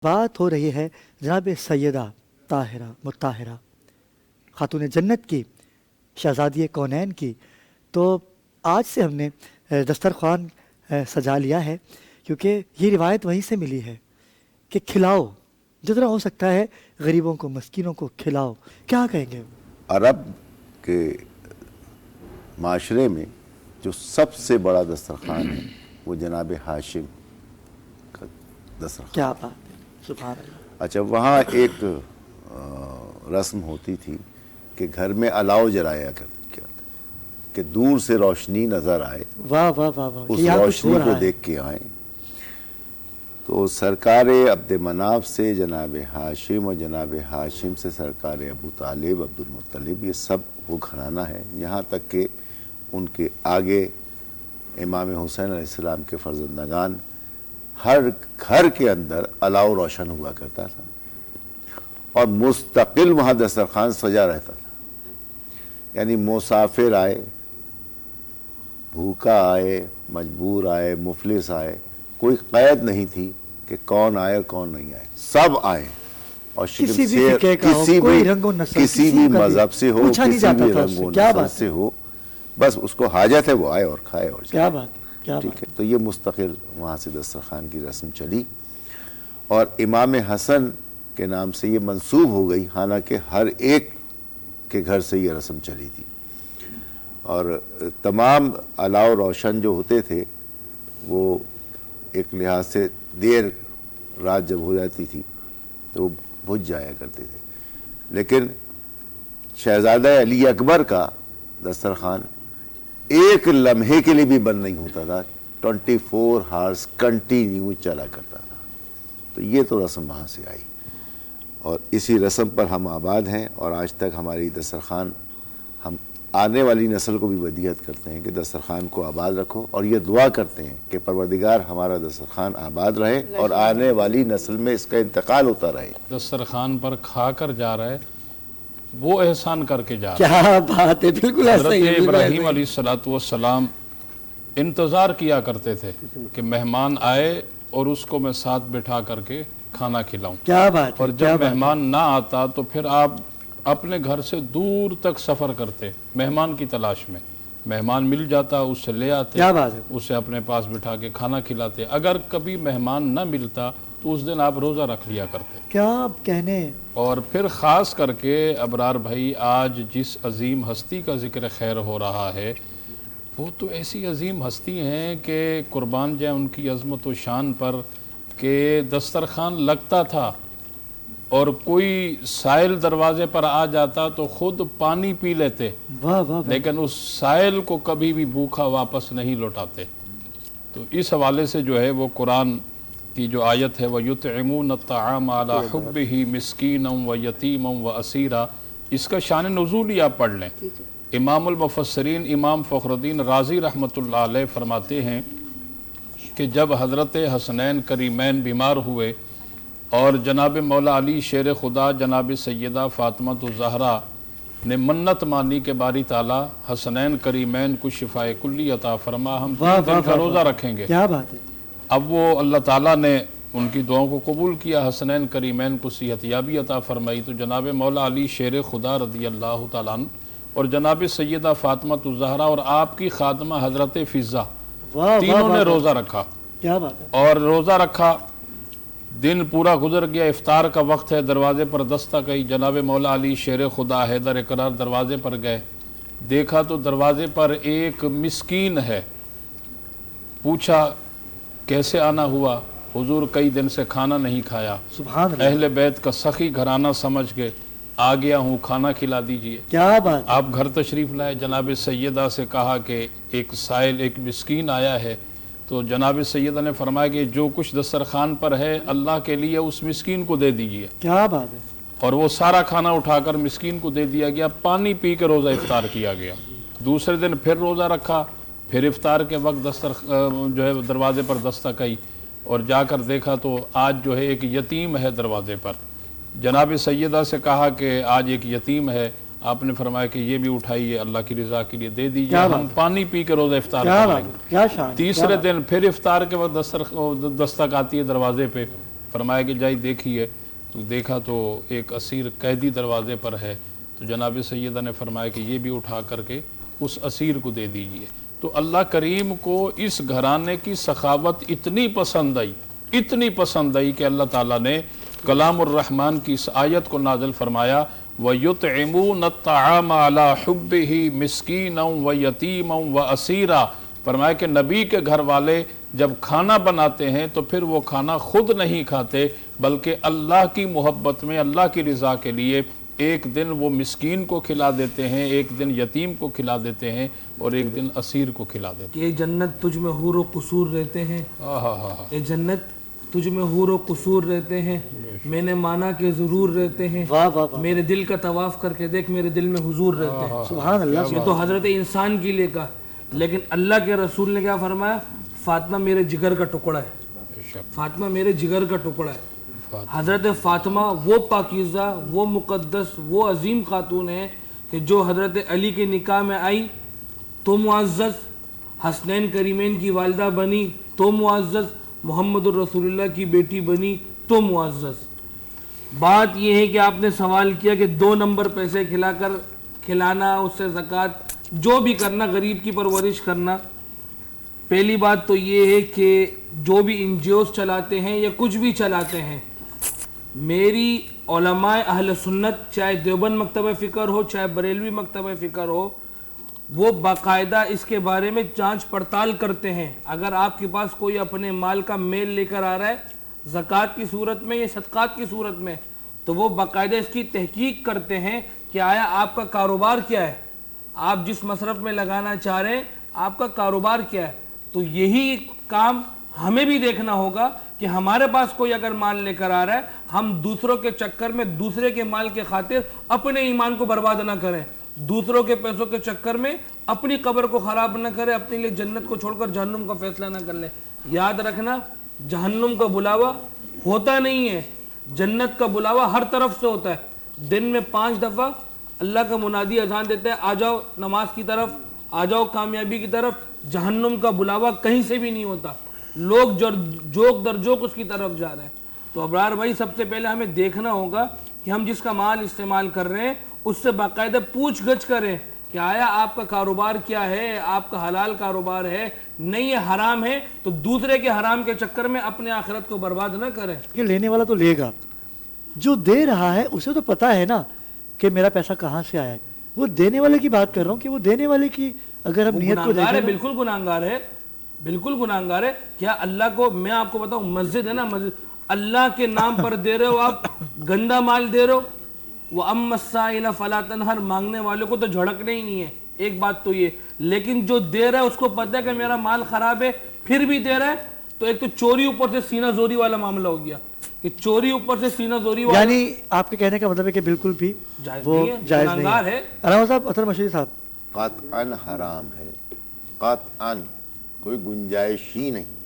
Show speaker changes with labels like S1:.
S1: بات ہو رہی ہے جناب سیدہ طاہرہ مطہرہ خاتون جنت کی، شہزادی کونین کی. تو آج سے ہم نے دسترخوان سجا لیا ہے، کیونکہ یہ روایت وہیں سے ملی ہے کہ کھلاؤ جتنا ہو سکتا ہے، غریبوں کو مسکینوں کو کھلاؤ. کیا کہیں گے؟
S2: عرب کے معاشرے میں جو سب سے بڑا دسترخوان ہے وہ جناب ہاشم کا دسترخوان.
S1: کیا بات ہے، سبحان اللہ.
S2: اچھا، وہاں ایک رسم ہوتی تھی کہ گھر میں الاؤ جلایا کرتے کہ دور سے روشنی نظر آئے،
S1: واہ واہ واہ واہ،
S2: اس
S1: یہاں کچھ
S2: روشنی
S1: ہو
S2: کو
S1: رہا ہے.
S2: دیکھ کے آئیں. تو سرکار عبد مناف سے جناب ہاشم اور جناب ہاشم سے سرکار ابو طالب عبد المطلب، یہ سب وہ گھرانہ ہے. یہاں تک کہ ان کے آگے امام حسین علیہ السلام کے فرزندگان، ہر گھر کے اندر الاؤ روشن ہوا کرتا تھا اور مستقل وہاں دسترخوان سجا رہتا تھا. یعنی مسافر آئے، بھوکا آئے، مجبور آئے، مفلس آئے، کوئی قید نہیں تھی کہ کون آئے اور کون نہیں آئے، سب آئے. اور
S1: کسی بھی فقہ کا ہو، کوئی رنگ و نسل،
S2: کسی بھی مذہب سے ہو،
S1: پوچھا نہیں
S2: کسی
S1: جاتا
S2: بھی
S1: تھا
S2: رنگ و
S1: کیا
S2: نسل
S1: بات
S2: سے ہو، بس اس کو حاجت ہے وہ آئے اور کھائے اور جائے.
S1: کیا بات ہے، کیا
S2: ٹھیک
S1: بات
S2: ہے. تو یہ مستقل وہاں سے دسترخوان کی رسم چلی اور امام حسن کے نام سے یہ منسوب ہو گئی، حالانکہ ہر ایک کے گھر سے یہ رسم چلی تھی. اور تمام الاؤ روشن جو ہوتے تھے وہ ایک لحاظ سے دیر رات جب ہو جاتی تھی تو وہ بجھ جایا کرتے تھے. لیکن شہزادہ علی اکبر کا دسترخوان ایک لمحے کے لیے بھی بند نہیں ہوتا تھا، 24 ہارس کنٹینیو چلا کرتا تھا. تو یہ تو رسم وہاں سے آئی اور اسی رسم پر ہم آباد ہیں. اور آج تک ہماری دسترخوان، ہم آنے والی نسل کو بھی ودیعت کرتے ہیں کہ دسترخوان کو آباد رکھو، اور یہ دعا کرتے ہیں کہ پروردگار ہمارا دسترخوان آباد رہے اور آنے والی نسل میں اس کا انتقال ہوتا رہے.
S3: دسترخوان پر کھا کر جا رہا ہے وہ احسان کر کے جا رہا ہے.
S1: کیا بات ہے، بالکل ایسا
S3: حضرت
S1: ہی ہے.
S3: ابراہیم علیہ السلام انتظار کیا کرتے تھے کہ مہمان آئے اور اس کو میں ساتھ بٹھا کر کے کھانا کھلاؤں.
S1: کیا بات ہے.
S3: اور جب مہمان نہ آتا تو پھر آپ اپنے گھر سے دور تک سفر کرتے مہمان کی تلاش میں. مہمان مل جاتا اس سے لے آتے،
S1: کیا بات ہے.
S3: اسے اپنے پاس بٹھا کے کھانا کھلاتے. اگر کبھی مہمان نہ ملتا تو اس دن آپ روزہ رکھ لیا کرتے.
S1: کیا کہنے.
S3: اور پھر خاص کر کے ابرار بھائی، آج جس عظیم ہستی کا ذکر خیر ہو رہا ہے وہ تو ایسی عظیم ہستی ہیں کہ قربان جائیں ان کی عظمت و شان پر، کہ دسترخوان لگتا تھا اور کوئی سائل دروازے پر آ جاتا تو خود پانی پی لیتے،
S1: واہ واہ.
S3: لیکن اس سائل کو کبھی بھی بھوکا واپس نہیں لوٹاتے. تو اس حوالے سے جو ہے وہ قرآن کی جو آیت ہے وَيُطْعِمُونَ الطَّعَامَ عَلَىٰ حُبِّهِ مِسْكِينًا وَيَتِيمًا وَأَسِيرًا، اس کا شان نزول ہی آپ پڑھ لیں. امام المفسرین امام فخر الدین رازی رحمۃ اللہ علیہ فرماتے ہیں کہ جب حضرت حسنین کریمین بیمار ہوئے اور جناب مولا علی شیر خدا جناب سیدہ فاطمہ الزہرا نے منت مانی کہ باری تعالیٰ حسنین کریمین کو شفاء کلی عطا فرما، ہم 3 دن کا روزہ رکھیں گے.
S1: کیا بات ہے.
S3: اب وہ اللہ تعالیٰ نے ان کی دعاؤں کو قبول کیا، حسنین کریمین کو صحت یابی عطا فرمائی. تو جناب مولا علی شیر خدا رضی اللہ تعالیٰ عنہ اور جناب سیدہ فاطمہ الزہرا اور آپ کی خادمہ حضرت فضہ، تینوں نے روزہ رکھا.
S1: کیا بات ہے.
S3: اور روزہ رکھا، دن پورا گزر گیا، افطار کا وقت ہے، دروازے پر دستک آئی. جناب مولا علی شیر خدا حیدر اقرار دروازے پر گئے، دیکھا تو دروازے پر ایک مسکین ہے. پوچھا کیسے آنا ہوا؟ حضور کئی دن سے کھانا نہیں کھایا.
S1: سبحان اللہ.
S3: اہل بیت کا سخی گھرانہ سمجھ کے آ گیا ہوں، کھانا کھلا دیجئے.
S1: کیا بات.
S3: آپ گھر تشریف لائے. جناب سیدہ سے کہا کہ ایک سائل، ایک مسکین آیا ہے. تو جناب سیدہ نے فرمایا کہ جو کچھ دسترخوان پر ہے اللہ کے لیے اس مسکین کو دے دیجئے.
S1: کیا بات ہے.
S3: اور وہ سارا کھانا اٹھا کر مسکین کو دے دیا گیا. پانی پی کے روزہ افطار کیا گیا. دوسرے دن پھر روزہ رکھا، پھر افطار کے وقت جو ہے دروازے پر دستک آئی اور جا کر دیکھا تو آج جو ہے ایک یتیم ہے دروازے پر. جناب سیدہ سے کہا کہ آج ایک یتیم ہے. آپ نے فرمایا کہ یہ بھی اٹھائیے، اللہ کی رضا کے لیے دے دیجیے، ہم پانی پی کے روزہ افطار کر لیں گے. تیسرے دن پھر افطار کے وقت دستک آتی ہے دروازے پہ. فرمایا کہ جائی دیکھیے، تو دیکھا تو ایک اسیر قیدی دروازے پر ہے، تو جناب سیدہ نے فرمایا کہ یہ بھی اٹھا کر کے اس اسیر کو دے دیجئے۔ تو اللہ کریم کو اس گھرانے کی سخاوت اتنی پسند آئی کہ اللہ تعالیٰ نے کلام الرحمن کی اس آیت کو نازل فرمایا وَيُطْعِمُونَ الطَّعَامَ عَلَى حُبِّهِ مِسْكِينًا وَيَتِيمًا وَأَسِيرًا۔ فرمایا کہ نبی کے گھر والے جب کھانا بناتے ہیں تو پھر وہ کھانا خود نہیں کھاتے، بلکہ اللہ کی محبت میں، اللہ کی رضا کے لیے ایک دن وہ مسکین کو کھلا دیتے ہیں، ایک دن یتیم کو کھلا دیتے ہیں، اور ایک دن اسیر کو کھلا دیتے
S4: کہ اے جنت تجھ میں حور و قصور رہتے ہیں، اے جنت تجھ میں حور و قصور رہتے ہیں، میں نے مانا کہ ضرور رہتے ہیں،
S1: واہ واہ واہ،
S4: میرے دل کا طواف کر کے دیکھ میرے دل میں حضور رہتے ہیں۔
S1: سبحان اللہ۔
S4: یہ تو حضرت انسان کے لیے کہا، لیکن اللہ کے رسول نے کیا فرمایا؟ فاطمہ میرے جگر کا ٹکڑا ہے، فاطمہ میرے جگر کا ٹکڑا ہے۔ حضرت فاطمہ وہ پاکیزہ، وہ مقدس، وہ عظیم خاتون ہے کہ جو حضرت علی کے نکاح میں آئی تو معزز، حسنین کریمین کی والدہ بنی تو معزز، محمد الرسول اللہ کی بیٹی بنی تو معزز۔ بات یہ ہے کہ آپ نے سوال کیا کہ 2 نمبر پیسے کھلانا، اس سے زکوٰۃ جو بھی کرنا، غریب کی پرورش کرنا۔ پہلی بات تو یہ ہے کہ جو بھی NGOs چلاتے ہیں یا کچھ بھی چلاتے ہیں، میری علماء اہل سنت، چاہے دیوبند مکتبہ فکر ہو چاہے بریلوی مکتبہ فکر ہو، وہ باقاعدہ اس کے بارے میں جانچ پڑتال کرتے ہیں۔ اگر آپ کے پاس کوئی اپنے مال کا میل لے کر آ رہا ہے زکوٰۃ کی صورت میں یا صدقات کی صورت میں، تو وہ باقاعدہ اس کی تحقیق کرتے ہیں کہ آیا آپ کا کاروبار کیا ہے، آپ جس مصرف میں لگانا چاہ رہے ہیں آپ کا کاروبار کیا ہے۔ تو یہی کام ہمیں بھی دیکھنا ہوگا کہ ہمارے پاس کوئی اگر مال لے کر آ رہا ہے، ہم دوسروں کے چکر میں دوسرے کے مال کے خاطر اپنے ایمان کو برباد نہ کریں، دوسروں کے پیسوں کے چکر میں اپنی قبر کو خراب نہ کریں، اپنے لیے جنت کو چھوڑ کر جہنم کا فیصلہ نہ کر لیں۔ یاد رکھنا، جہنم کا بلاوا ہوتا نہیں ہے، جنت کا بلاوا ہر طرف سے ہوتا ہے۔ دن میں 5 دفعہ اللہ کا منادی اذان دیتا ہے، آ جاؤ نماز کی طرف، آ جاؤ کامیابی کی طرف۔ جہنم کا بلاوا کہیں سے بھی نہیں ہوتا، لوگ جوک در جوک اس کی طرف جا رہے ہیں۔ تو ابرار بھائی، سب سے پہلے ہمیں دیکھنا ہوگا کہ ہم جس کا مال استعمال کر رہے ہیں اس سے باقاعدہ پوچھ گچھ کریں کہ آیا آپ کا کاروبار کیا ہے، آپ کا حلال کاروبار ہے، نہیں یہ حرام ہے، تو دوسرے کے حرام کے چکر میں اپنے آخرت کو برباد نہ کریں۔
S1: کہ لینے والا تو لے گا، جو دے رہا ہے اسے تو پتا ہے نا کہ میرا پیسہ کہاں سے آیا ہے۔ وہ دینے والے کی بات کر رہا ہوں کہ وہ دینے والے کی اگر ہم نیت کو دیکھیں،
S4: بالکل گناہگار ہے، بالکل گناہگار ہے۔ کیا اللہ کو، میں آپ کو بتاؤں، مسجد ہے نا، مسجد اللہ کے نام پر دے رہے ہو، آپ گندا مال دے رہے ہو۔ وَأَمَّا السَّائِلَ فَلَا تَنْهَرْ، مانگنے والے کو تو جھڑکنے ہی نہیں ہے، ایک بات تو یہ۔ لیکن جو دے رہا ہے اس کو پتہ ہے کہ میرا مال خراب ہے، پھر بھی دے رہا ہے، تو ایک تو چوری اوپر سے سینہ زوری والا معاملہ ہو گیا کہ چوری اوپر سے سینہ زوری والا،
S1: یعنی آپ کے کہنے کا مطلب ہے کہ بالکل بھی وہ جائز نہیں ہے۔ علامہ صاحب، اطہر مشیری صاحب،
S2: قطعاً حرام ہے، قطعاً کوئی گنجائش ہی نہیں ہے۔